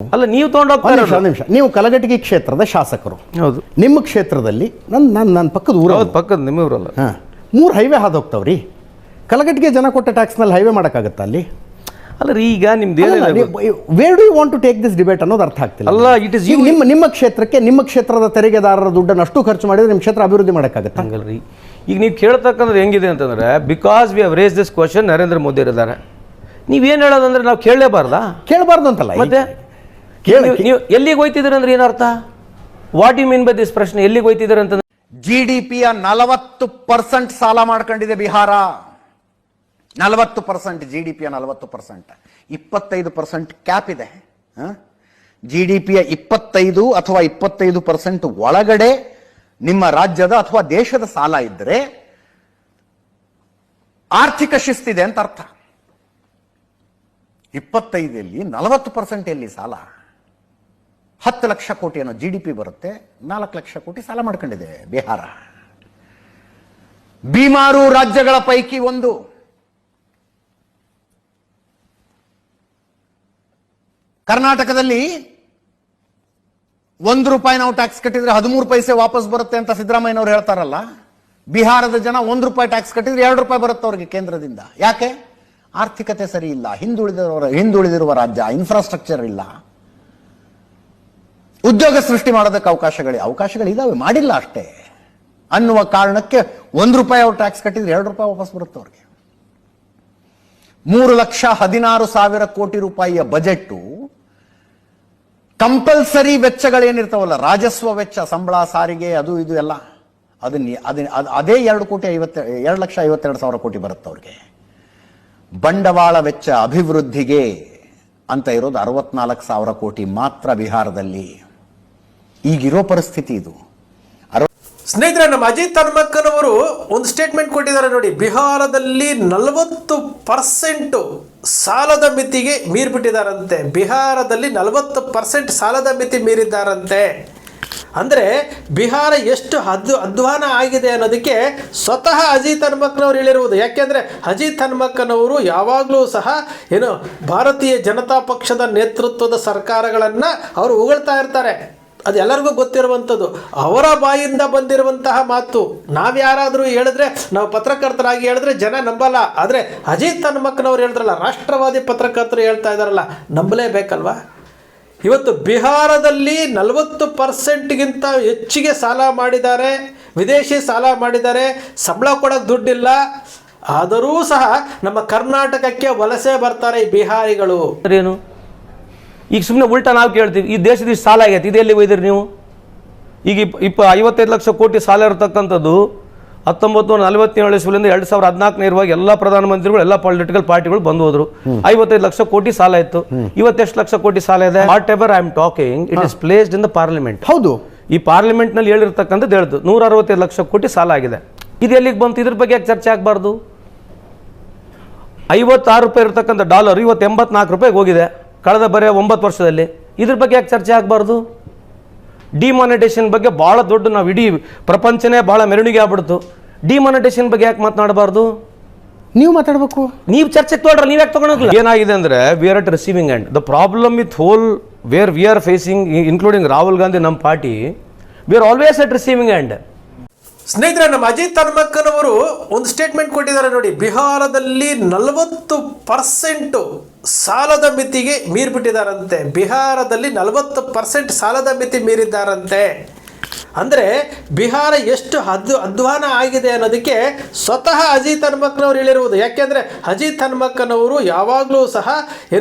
ಅಲ್ಲ ನೀವು ಒಂದು ನಿಮಿಷ, ನೀವು ಕಲಘಟಗಿ ಕ್ಷೇತ್ರದ ಶಾಸಕರು. ಹೌದು. ನಿಮ್ಮ ಕ್ಷೇತ್ರದಲ್ಲಿ ನನ್ನ ಪಕ್ಕದ ಊರು, ಪಕ್ಕದ ನಿಮ್ಮ ಊರಲ್ಲ, 3 ಹೈವೇ ಹಾದು ಹೋಗ್ತಾವ್ರಿ. ಕಲಘಟಗಿ ಜನ ಕೊಟ್ಟ ಟ್ಯಾಕ್ಸ್ ಮೇಲೆ ಹೈವೇ ಮಾಡೋಕ್ಕಾಗತ್ತಾ ಅಲ್ಲಿ? ಅಲ್ಲ ರೀ, ಈಗ ನಿಮ್ದು where do you want to take this debate ಅನ್ನೋದು ಅರ್ಥ ಆಗ್ತಿಲ್ಲ. ಅಲ್ಲ, ಇಟ್ ಇಸ್ ನಿಮ್ಮ ಕ್ಷೇತ್ರಕ್ಕೆ ನಿಮ್ಮ ಕ್ಷೇತ್ರದ ತೆರಿಗೆದಾರರ ದುಡ್ಡನ್ನು ಅಷ್ಟು ಖರ್ಚು ಮಾಡಿದ್ರೆ ನಿಮ್ಮ ಕ್ಷೇತ್ರ ಅಭಿವೃದ್ಧಿ ಮಾಡೋಕ್ಕಾಗತ್ತಾ? ಹಂಗಲ್ರಿ. ಈಗ ನೀವು ಕೇಳ್ತಕ್ಕಂಥದ್ದು ಹೆಂಗಿದೆ ಅಂತಂದ್ರೆ, because we have raised this question, Narendra Modi ಇದ್ದಾರೆ. ನೀವೇನು ಹೇಳೋದಂದ್ರೆ ನಾವು ಕೇಳಬಾರ್ದು ಅಂತಲ್ಲ. ಮತ್ತೆ ನೀವು ಎಲ್ಲಿಗೆ ಹೋಯ್ತಿದ್ದೀರ ಅಂದ್ರೆ ಏನರ್ಥ? What you mean by this ಪ್ರಶ್ನೆ? ಎಲ್ಲಿಗೆ ಹೋಯ್ತಿದ್ದೀರ ಅಂತಂದ್ರೆ, GDPಯ 40% ಸಾಲ ಮಾಡ್ಕೊಂಡಿದೆ ಬಿಹಾರ. 40% GDPಯ 40%, 25% ಕ್ಯಾಪ್ ಇದೆ. GDPಯ 25 ಅಥವಾ 25% ಒಳಗಡೆ ನಿಮ್ಮ ರಾಜ್ಯದ ಅಥವಾ ದೇಶದ ಸಾಲ ಇದ್ರೆ ಆರ್ಥಿಕ ಶಿಸ್ತಿದೆ ಅಂತ ಅರ್ಥ. 25ಲ್ಲಿ 40% ಎಲ್ಲಿ ಸಾಲ? 10 ಲಕ್ಷ ಕೋಟಿ ಏನೋ GDP ಬರುತ್ತೆ, 4 ಲಕ್ಷ ಕೋಟಿ ಸಾಲ ಮಾಡ್ಕೊಂಡಿದೆ ಬಿಹಾರ. ಬಿಮಾರು ರಾಜ್ಯಗಳ ಪೈಕಿ ಒಂದು. ಕರ್ನಾಟಕದಲ್ಲಿ ₹1 ನಾವು ಟ್ಯಾಕ್ಸ್ ಕಟ್ಟಿದ್ರೆ 13 ಪೈಸೆ ವಾಪಸ್ ಬರುತ್ತೆ ಅಂತ ಸಿದ್ದರಾಮಯ್ಯನವರು ಹೇಳ್ತಾರಲ್ಲ. ಬಿಹಾರದ ಜನ ₹1 ಟ್ಯಾಕ್ಸ್ ಕಟ್ಟಿದ್ರೆ ₹2 ಬರುತ್ತೆ ಅವ್ರಿಗೆ ಕೇಂದ್ರದಿಂದ. ಯಾಕೆ? ಆರ್ಥಿಕತೆ ಸರಿ ಇಲ್ಲ, ಹಿಂದುಳಿದಿರುವ ರಾಜ್ಯ, ಇನ್ಫ್ರಾಸ್ಟ್ರಕ್ಚರ್ ಇಲ್ಲ, ಉದ್ಯೋಗ ಸೃಷ್ಟಿ ಮಾಡೋದಕ್ಕೆ ಅವಕಾಶಗಳಿದಾವೆ, ಮಾಡಿಲ್ಲ ಅಷ್ಟೇ ಅನ್ನುವ ಕಾರಣಕ್ಕೆ ₹1 ಅವ್ರು ಟ್ಯಾಕ್ಸ್ ಕಟ್ಟಿದ್ರೆ ₹2 ವಾಪಸ್ ಬರುತ್ತೆ ಅವ್ರಿಗೆ. 3,16,000 ಕೋಟಿ ರೂಪಾಯಿಯ ಬಜೆಟ್ ಕಂಪಲ್ಸರಿ ವೆಚ್ಚಗಳೇನಿರ್ತಾವಲ್ಲ, ರಾಜಸ್ವ ವೆಚ್ಚ, ಸಂಬಳ, ಸಾರಿಗೆ, ಅದು ಇದು ಎಲ್ಲ, ಅದೇ 2,52,000 ಕೋಟಿ ಬರುತ್ತೆ ಅವ್ರಿಗೆ. ಬಂಡವಾಳ ವೆಚ್ಚ ಅಭಿವೃದ್ಧಿಗೆ ಅಂತ ಇರೋದು 64,000 ಕೋಟಿ ಮಾತ್ರ ಬಿಹಾರದಲ್ಲಿ. ಈಗಿರೋ ಪರಿಸ್ಥಿತಿ ಇದು. ಸ್ನೇಹಿತರೆ, ನಮ್ಮ ಅಜಿತ್ ಹನುಮಕ್ಕನವರು ಒಂದು ಸ್ಟೇಟ್ಮೆಂಟ್ ಕೊಟ್ಟಿದ್ದಾರೆ ನೋಡಿ. ಬಿಹಾರದಲ್ಲಿ 40% ಸಾಲದ ಮಿತಿಗೆ ಮೀರಿಬಿಟ್ಟಿದ್ದಾರಂತೆ. ಬಿಹಾರದಲ್ಲಿ 40% ಸಾಲದ ಮಿತಿ ಮೀರಿದ್ದಾರಂತೆ. ಅಂದರೆ ಬಿಹಾರ ಎಷ್ಟು ಅಧ್ವಾನ ಆಗಿದೆ ಅನ್ನೋದಕ್ಕೆ ಸ್ವತಃ ಅಜಿತ್ ಹನುಮಕ್ಕನವರು ಹೇಳಿರುವುದು. ಯಾಕೆಂದರೆ ಅಜಿತ್ ಹನುಮಕ್ಕನವರು ಯಾವಾಗಲೂ ಸಹ ಭಾರತೀಯ ಜನತಾ ಪಕ್ಷದ ನೇತೃತ್ವದ ಸರ್ಕಾರಗಳನ್ನು ಅವರು ಹೊಗಳ್ತಾ ಇರ್ತಾರೆ. ಅದು ಎಲ್ಲರಿಗೂ ಗೊತ್ತಿರುವಂಥದ್ದು. ಅವರ ಬಾಯಿಂದ ಬಂದಿರುವಂತಹ ಮಾತು. ನಾವ್ಯಾರಾದರೂ ಹೇಳಿದ್ರೆ, ನಾವು ಪತ್ರಕರ್ತರಾಗಿ ಹೇಳಿದ್ರೆ ಜನ ನಂಬಲ್ಲ. ಆದರೆ ಅಜಿತ್ ಹನುಮಕ್ಕನವರು ಹೇಳಿದ್ರಲ್ಲ, ರಾಷ್ಟ್ರವಾದಿ ಪತ್ರಕರ್ತರು ಹೇಳ್ತಾ ಇದ್ದಾರಲ್ಲ, ನಂಬಲೇಬೇಕಲ್ವಾ? ಇವತ್ತು ಬಿಹಾರದಲ್ಲಿ 40%ಗಿಂತ ಹೆಚ್ಚಿಗೆ ಸಾಲ ಮಾಡಿದ್ದಾರೆ, ವಿದೇಶಿ ಸಾಲ ಮಾಡಿದ್ದಾರೆ, ಸಂಬಳ ಕೊಡೋಕ್ಕೆ ದುಡ್ಡಿಲ್ಲ. ಆದರೂ ಸಹ ನಮ್ಮ ಕರ್ನಾಟಕಕ್ಕೆ ವಲಸೆ ಬರ್ತಾರೆ ಈ ಬಿಹಾರಿಗಳು. ಏನು ಈಗ ಸುಮ್ಮನೆ ಉಲ್ಟಾ ನಾವು ಕೇಳ್ತೀವಿ, ಈ ದೇಶದ ಸಾಲ ಆಗೈತೆ, ಇದೆಲ್ಲಿ ಒಯ್ದಿರಿ ನೀವು? ಈಗ 55 ಲಕ್ಷ ಕೋಟಿ ಸಾಲ ಇರತಕ್ಕಂಥದ್ದು 1947 ಇಸ್ವಿಯಿಂದ 2014 ಇರುವಾಗ ಎಲ್ಲ ಪ್ರಧಾನಮಂತ್ರಿಗಳು, ಎಲ್ಲ ಪೊಲಿಟಿಕಲ್ ಪಾರ್ಟಿಗಳು ಬಂದು ಹೋದ್ರು. 55 ಲಕ್ಷ ಕೋಟಿ ಸಾಲ ಇತ್ತು. ಇವತ್ತೆಷ್ಟು ಲಕ್ಷ ಕೋಟಿ ಸಾಲ ಇದೆ? What ever I am talking, it is placed in the parliament. ಹೌದು, ಈ ಪಾರ್ಲಿಮೆಂಟ್ ನಲ್ಲಿ ಹೇಳಿರ್ತಕ್ಕಂಥದ್ದು ಹೇಳ್ದು 165 ಲಕ್ಷ ಕೋಟಿ ಸಾಲ ಆಗಿದೆ. ಇದು ಎಲ್ಲಿಗೆ ಬಂತು? ಇದ್ರ ಬಗ್ಗೆ ಯಾಕೆ ಚರ್ಚೆ ಆಗಬಾರ್ದು? $56 ಇರತಕ್ಕಂಥ ಡಾಲರ್ ಇವತ್ತು $84 ಹೋಗಿದೆ ಕಳೆದ ಬರೀ 9 ವರ್ಷದಲ್ಲಿ. ಇದ್ರ ಬಗ್ಗೆ ಯಾಕೆ ಚರ್ಚೆ ಆಗಬಾರ್ದು? ಡಿಮಾನಿಟೇಷನ್ ಬಗ್ಗೆ ಭಾಳ ದೊಡ್ಡ, ನಾವು ಇಡೀ ಪ್ರಪಂಚನೇ ಭಾಳ ಮೆರವಣಿಗೆ ಆಗ್ಬಿಡ್ತು. ಡಿಮಾನಿಟೇಷನ್ ಬಗ್ಗೆ ಯಾಕೆ ಮಾತನಾಡಬಾರ್ದು? ನೀವು ಮಾತಾಡಬೇಕು, ನೀವು ಚರ್ಚೆಗೆ ತೊಗೊಳ್ರಿ, ನೀವು ಯಾಕೆ ತೊಗೊಳಲ್ಲ? ಏನಾಗಿದೆ ಅಂದರೆ, we are at receiving end. The problem with whole where we are facing, including Rahul Gandhi, ನಮ್ಮ party, we are always at receiving end. ಸ್ನೇಹಿತರೆ, ನಮ್ಮ ಅಜಿತ್ ಹನುಮಕ್ಕನವರು ಒಂದು ಸ್ಟೇಟ್ಮೆಂಟ್ ಕೊಟ್ಟಿದ್ದಾರೆ ನೋಡಿ. ಬಿಹಾರದಲ್ಲಿ 40% ಸಾಲದ ಮಿತಿಗೆ ಮೀರಿಬಿಟ್ಟಿದ್ದಾರಂತೆ. ಬಿಹಾರದಲ್ಲಿ 40% ಸಾಲದ ಮಿತಿ ಮೀರಿದ್ದಾರಂತೆ. ಅಂದರೆ ಬಿಹಾರ ಎಷ್ಟು ಅಧ್ವಾನ ಆಗಿದೆ ಅನ್ನೋದಕ್ಕೆ ಸ್ವತಃ ಅಜಿತ್ ಹನುಮಕ್ಕನವರು ಹೇಳಿರುವುದು. ಯಾಕೆಂದರೆ ಅಜಿತ್ ಹನುಮಕ್ಕನವರು ಯಾವಾಗಲೂ ಸಹ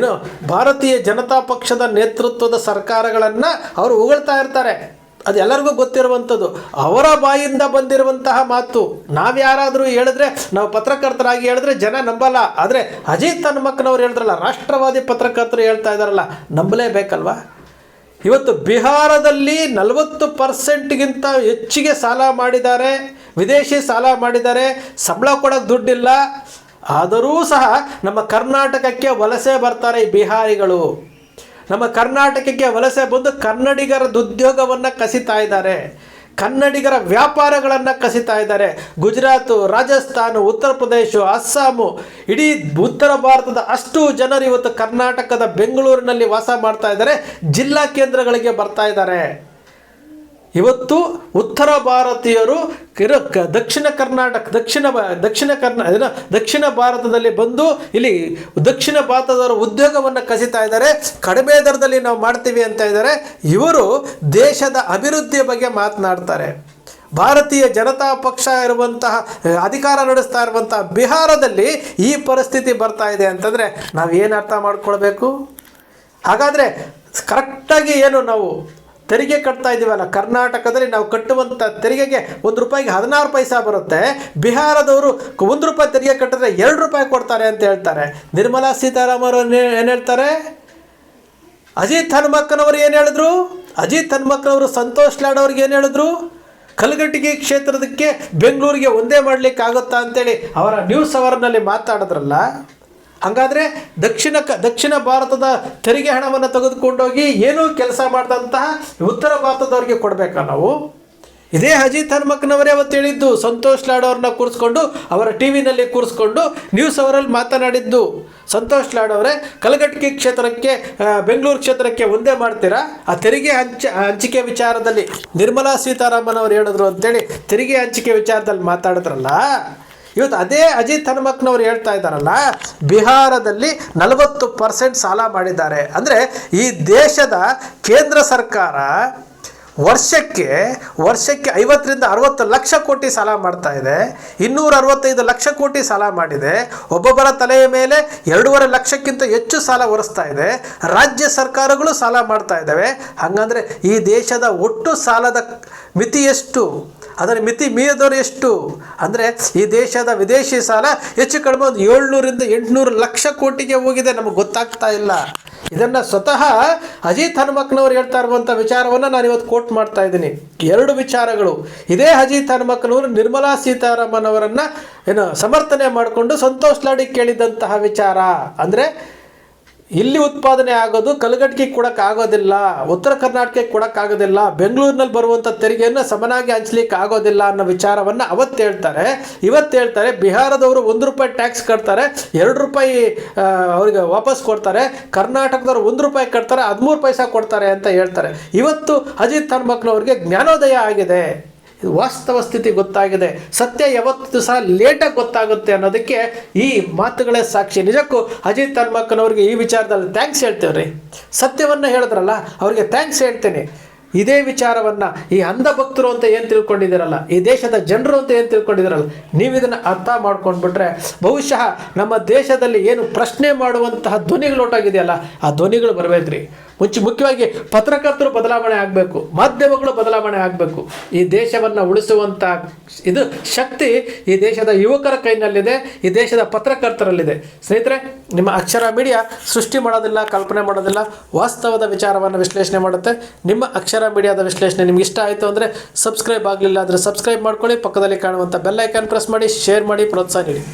ಭಾರತೀಯ ಜನತಾ ಪಕ್ಷದ ನೇತೃತ್ವದ ಸರ್ಕಾರಗಳನ್ನು ಅವರು ಹೊಗಳ್ತಾ ಇರ್ತಾರೆ. ಅದು ಎಲ್ಲರಿಗೂ ಗೊತ್ತಿರುವಂಥದ್ದು. ಅವರ ಬಾಯಿಂದ ಬಂದಿರುವಂತಹ ಮಾತು. ನಾವ್ಯಾರಾದರೂ ಹೇಳಿದ್ರೆ, ನಾವು ಪತ್ರಕರ್ತರಾಗಿ ಹೇಳಿದ್ರೆ ಜನ ನಂಬಲ್ಲ. ಆದರೆ ಅಜಿತ್ ಹನುಮಕ್ಕನವರು ಹೇಳಿದ್ರಲ್ಲ, ರಾಷ್ಟ್ರವಾದಿ ಪತ್ರಕರ್ತರು ಹೇಳ್ತಾ ಇದ್ದಾರಲ್ಲ, ನಂಬಲೇಬೇಕಲ್ವಾ? ಇವತ್ತು ಬಿಹಾರದಲ್ಲಿ 40%ಗಿಂತ ಹೆಚ್ಚಿಗೆ ಸಾಲ ಮಾಡಿದ್ದಾರೆ, ವಿದೇಶಿ ಸಾಲ ಮಾಡಿದ್ದಾರೆ, ಸಂಬಳ ಕೊಡೋಕ್ಕೆ ದುಡ್ಡಿಲ್ಲ. ಆದರೂ ಸಹ ನಮ್ಮ ಕರ್ನಾಟಕಕ್ಕೆ ವಲಸೆ ಬರ್ತಾರೆ ಈ ಬಿಹಾರಿಗಳು. ನಮ್ಮ ಕರ್ನಾಟಕಕ್ಕೆ ವಲಸೆ ಬಂದು ಕನ್ನಡಿಗರ ಉದ್ಯೋಗವನ್ನು ಕಸಿತಾ ಇದ್ದಾರೆ. ಕನ್ನಡಿಗರ ವ್ಯಾಪಾರಗಳನ್ನು ಕಸಿತಾ ಇದ್ದಾರೆ. ಗುಜರಾತು, ರಾಜಸ್ಥಾನ, ಉತ್ತರ ಪ್ರದೇಶ, ಅಸ್ಸಾಮು, ಇಡೀ ಉತ್ತರ ಭಾರತದ ಅಷ್ಟು ಜನರು ಇವತ್ತು ಕರ್ನಾಟಕದ ಬೆಂಗಳೂರಿನಲ್ಲಿ ವಾಸ ಮಾಡ್ತಾ ಇದ್ದಾರೆ, ಜಿಲ್ಲಾ ಕೇಂದ್ರಗಳಿಗೆ ಬರ್ತಾ ಇದ್ದಾರೆ. ಇವತ್ತು ಉತ್ತರ ಭಾರತೀಯರು ದಕ್ಷಿಣ ಭಾರತದಲ್ಲಿ ಬಂದು ಇಲ್ಲಿ ದಕ್ಷಿಣ ಭಾರತದವರ ಉದ್ಯೋಗವನ್ನು ಕಸಿತಾ ಇದ್ದಾರೆ, ಕಡಿಮೆ ದರದಲ್ಲಿ ನಾವು ಮಾಡ್ತೀವಿ ಅಂತ ಇದ್ದಾರೆ. ಇವರು ದೇಶದ ಅಭಿವೃದ್ಧಿಯ ಬಗ್ಗೆ ಮಾತನಾಡ್ತಾರೆ. ಭಾರತೀಯ ಜನತಾ ಪಕ್ಷ ಇರುವಂತಹ ಅಧಿಕಾರ ನಡೆಸ್ತಾ ಇರುವಂತಹ ಬಿಹಾರದಲ್ಲಿ ಈ ಪರಿಸ್ಥಿತಿ ಬರ್ತಾ ಇದೆ ಅಂತಂದರೆ ನಾವು ಏನು ಅರ್ಥ ಮಾಡ್ಕೊಳ್ಬೇಕು? ಹಾಗಾದರೆ ಕರೆಕ್ಟಾಗಿ ಏನು ನಾವು ತೆರಿಗೆ ಕಟ್ತಾ ಇದ್ದೀವಲ್ಲ, ಕರ್ನಾಟಕದಲ್ಲಿ ನಾವು ಕಟ್ಟುವಂಥ ತೆರಿಗೆಗೆ ₹1 16 ಪೈಸೆ ಬರುತ್ತೆ. ಬಿಹಾರದವರು ₹1 ತೆರಿಗೆ ಕಟ್ಟಿದ್ರೆ ₹2 ಕೊಡ್ತಾರೆ ಅಂತ ಹೇಳ್ತಾರೆ. ನಿರ್ಮಲಾ ಸೀತಾರಾಮನ್ ಅವರು ಏನು ಹೇಳ್ತಾರೆ? ಅಜಿತ್ ಹನುಮಕ್ಕನವರು ಏನು ಹೇಳಿದ್ರು? ಅಜಿತ್ ಹನುಮಕ್ಕನವರು ಸಂತೋಷ್ ಲಾಡ್ ಅವ್ರಿಗೆ ಏನು ಹೇಳಿದ್ರು? ಕಲಘಟಗಿ ಕ್ಷೇತ್ರದಕ್ಕೆ ಬೆಂಗಳೂರಿಗೆ ಒಂದೇ ಮಾಡಲಿಕ್ಕೆ ಆಗುತ್ತಾ ಅಂತೇಳಿ ಅವರ ನ್ಯೂಸ್ ಅವರ್ನಲ್ಲಿ ಮಾತಾಡಿದ್ರಲ್ಲ. ಹಾಗಾದರೆ ದಕ್ಷಿಣ ಭಾರತದ ತೆರಿಗೆ ಹಣವನ್ನು ತೆಗೆದುಕೊಂಡೋಗಿ ಏನೂ ಕೆಲಸ ಮಾಡಿದಂತಹ ಉತ್ತರ ಭಾರತದವ್ರಿಗೆ ಕೊಡಬೇಕಾ ನಾವು? ಇದೇ ಅಜಿತ್ ಹನುಮಕ್ಕನವರೇ ಅವತ್ತು ಹೇಳಿದ್ದು, ಸಂತೋಷ್ ಲಾಡ್ ಅವ್ರನ್ನ ಕೂರಿಸ್ಕೊಂಡು ಅವರ ಟಿ ವಿನಲ್ಲಿ ಕೂರಿಸ್ಕೊಂಡು ನ್ಯೂಸ್ ಅವರಲ್ಲಿ ಮಾತನಾಡಿದ್ದು. ಸಂತೋಷ್ ಲಾಡ್ ಅವರೇ, ಕಲಘಟಗಿ ಕ್ಷೇತ್ರಕ್ಕೆ ಬೆಂಗಳೂರು ಕ್ಷೇತ್ರಕ್ಕೆ ಒಂದೇ ಮಾಡ್ತೀರಾ? ಆ ತೆರಿಗೆ ಹಂಚಿಕೆ ವಿಚಾರದಲ್ಲಿ ನಿರ್ಮಲಾ ಸೀತಾರಾಮನ್ ಅವರು ಹೇಳಿದ್ರು ಅಂತೇಳಿ ತೆರಿಗೆ ಹಂಚಿಕೆ ವಿಚಾರದಲ್ಲಿ ಮಾತಾಡಿದ್ರಲ್ಲ. ಇವತ್ತು ಅದೇ ಅಜಿತ್ ಹನುಮಕ್ಕನವರು ಹೇಳ್ತಾ ಇದ್ದಾರಲ್ಲ, ಬಿಹಾರದಲ್ಲಿ 40% ಸಾಲ ಮಾಡಿದ್ದಾರೆ. ಅಂದರೆ ಈ ದೇಶದ ಕೇಂದ್ರ ಸರ್ಕಾರ ವರ್ಷಕ್ಕೆ 50 ರಿಂದ 60 ಲಕ್ಷ ಕೋಟಿ ಸಾಲ ಮಾಡ್ತಾ ಇದೆ. 265 ಲಕ್ಷ ಕೋಟಿ ಸಾಲ ಮಾಡಿದೆ. ಒಬ್ಬೊಬ್ಬರ ತಲೆಯ ಮೇಲೆ 2.5 ಲಕ್ಷಕ್ಕಿಂತ ಹೆಚ್ಚು ಸಾಲ ಹೊರಿಸ್ತಾ ಇದೆ. ರಾಜ್ಯ ಸರ್ಕಾರಗಳು ಸಾಲ ಮಾಡ್ತಾ ಇದ್ದಾವೆ. ಹಾಗಂದರೆ ಈ ದೇಶದ ಒಟ್ಟು ಸಾಲದ ಮಿತಿ ಎಷ್ಟು? ಅದರ ಮಿತಿ ಮೀರಿದವರು ಎಷ್ಟು? ಅಂದರೆ ಈ ದೇಶದ ವಿದೇಶಿ ಸಾಲ ಹೆಚ್ಚು ಕಡಿಮೆ ಒಂದು 700 ರಿಂದ 800 ಲಕ್ಷ ಕೋಟಿಗೆ ಹೋಗಿದೆ. ನಮಗೆ ಗೊತ್ತಾಗ್ತಾ ಇಲ್ಲ. ಇದನ್ನು ಸ್ವತಃ ಅಜಿತ್ ಹನುಮಕ್ಕನವರು ಹೇಳ್ತಾ ಇರುವಂಥ ವಿಚಾರವನ್ನು ನಾನು ಇವತ್ತು ಕೋಟ್ ಮಾಡ್ತಾ ಇದ್ದೀನಿ. 2 ವಿಚಾರಗಳು. ಇದೇ ಅಜಿತ್ ಹನುಮಕ್ಕನವರು ನಿರ್ಮಲಾ ಸೀತಾರಾಮನ್ ಅವರನ್ನು ಸಮರ್ಥನೆ ಮಾಡಿಕೊಂಡು ಸಂತೋಷ್ ಲಾಡಿಗೆ ಕೇಳಿದಂತಹ ವಿಚಾರ ಅಂದರೆ, ಇಲ್ಲಿ ಉತ್ಪಾದನೆ ಆಗೋದು ಕಲಘಟಗಿ ಕೊಡೋಕ್ಕಾಗೋದಿಲ್ಲ, ಉತ್ತರ ಕರ್ನಾಟಕಕ್ಕೆ ಕೊಡೋಕ್ಕಾಗೋದಿಲ್ಲ, ಬೆಂಗಳೂರಿನಲ್ಲಿ ಬರುವಂಥ ತೆರಿಗೆಯನ್ನು ಸಮನಾಗಿ ಹಂಚಲಿಕ್ಕೆ ಆಗೋದಿಲ್ಲ ಅನ್ನೋ ವಿಚಾರವನ್ನು ಅವತ್ತು ಹೇಳ್ತಾರೆ. ಇವತ್ತು ಹೇಳ್ತಾರೆ ಬಿಹಾರದವರು ₹1 ಟ್ಯಾಕ್ಸ್ ಕಟ್ತಾರೆ, ₹2 ಅವರಿಗೆ ವಾಪಸ್ ಕೊಡ್ತಾರೆ. ಕರ್ನಾಟಕದವರು ₹1 ಕಟ್ತಾರೆ, 13 ಪೈಸೆ ಕೊಡ್ತಾರೆ ಅಂತ ಹೇಳ್ತಾರೆ. ಇವತ್ತು ಅಜಿತ್ ಹನುಮಕ್ಕನವ್ರಿಗೆ ಜ್ಞಾನೋದಯ ಆಗಿದೆ. ಇದು ವಾಸ್ತವ ಸ್ಥಿತಿ ಗೊತ್ತಾಗಿದೆ. ಸತ್ಯ ಯಾವತ್ತೂ ಸಹ ಲೇಟಾಗಿ ಗೊತ್ತಾಗುತ್ತೆ ಅನ್ನೋದಕ್ಕೆ ಈ ಮಾತುಗಳೇ ಸಾಕ್ಷಿ. ನಿಜಕ್ಕೂ ಅಜಿತ್ ಹನುಮಕ್ಕನವ್ರಿಗೆ ಈ ವಿಚಾರದಲ್ಲಿ ಥ್ಯಾಂಕ್ಸ್ ಹೇಳ್ತೇವ್ರಿ. ಸತ್ಯವನ್ನು ಹೇಳಿದ್ರಲ್ಲ, ಅವ್ರಿಗೆ ಥ್ಯಾಂಕ್ಸ್ ಹೇಳ್ತೇನೆ. ಇದೇ ವಿಚಾರವನ್ನು ಈ ಅಂಧ ಭಕ್ತರು ಅಂತ ಏನು ತಿಳ್ಕೊಂಡಿದ್ದೀರಲ್ಲ, ಈ ದೇಶದ ಜನರು ಅಂತ ಏನು ತಿಳ್ಕೊಂಡಿದ್ದೀರಲ್ಲ, ನೀವು ಇದನ್ನು ಅರ್ಥ ಮಾಡ್ಕೊಂಡ್ಬಿಟ್ರೆ ಬಹುಶಃ ನಮ್ಮ ದೇಶದಲ್ಲಿ ಏನು ಪ್ರಶ್ನೆ ಮಾಡುವಂತಹ ಧ್ವನಿಗಳೊಟ್ಟಾಗಿದೆಯಲ್ಲ, ಆ ಧ್ವನಿಗಳು ಬರಬೇಕ್ರಿ. ಮುಖ್ಯವಾಗಿ ಪತ್ರಕರ್ತರು ಬದಲಾವಣೆ ಆಗಬೇಕು, ಮಾಧ್ಯಮಗಳು ಬದಲಾವಣೆ ಆಗಬೇಕು. ಈ ದೇಶವನ್ನು ಉಳಿಸುವಂಥ ಇದು ಶಕ್ತಿ ಈ ದೇಶದ ಯುವಕರ ಕೈನಲ್ಲಿದೆ, ಈ ದೇಶದ ಪತ್ರಕರ್ತರಲ್ಲಿದೆ. ಸ್ನೇಹಿತರೆ, ನಿಮ್ಮ ಅಕ್ಷರ ಮೀಡಿಯಾ ಸೃಷ್ಟಿ ಮಾಡೋದಿಲ್ಲ, ಕಲ್ಪನೆ ಮಾಡೋದಿಲ್ಲ, ವಾಸ್ತವದ ವಿಚಾರವನ್ನು ವಿಶ್ಲೇಷಣೆ ಮಾಡುತ್ತೆ. ನಿಮ್ಮ ಅಕ್ಷರ ಮೀಡಿಯಾದ ವಿಶ್ಲೇಷಣೆ ನಿಮ್ಗೆ ಇಷ್ಟ ಆಯಿತು ಅಂದರೆ ಸಬ್ಸ್ಕ್ರೈಬ್ ಆಗಲಿಲ್ಲ ಅಂದರೆ ಸಬ್ಸ್ಕ್ರೈಬ್ ಮಾಡ್ಕೊಳ್ಳಿ. ಪಕ್ಕದಲ್ಲಿ ಕಾಣುವಂಥ ಬೆಲ್ ಐಕಾನ್ ಪ್ರೆಸ್ ಮಾಡಿ, ಶೇರ್ ಮಾಡಿ, ಪ್ರೋತ್ಸಾಹ ನೀಡಿ.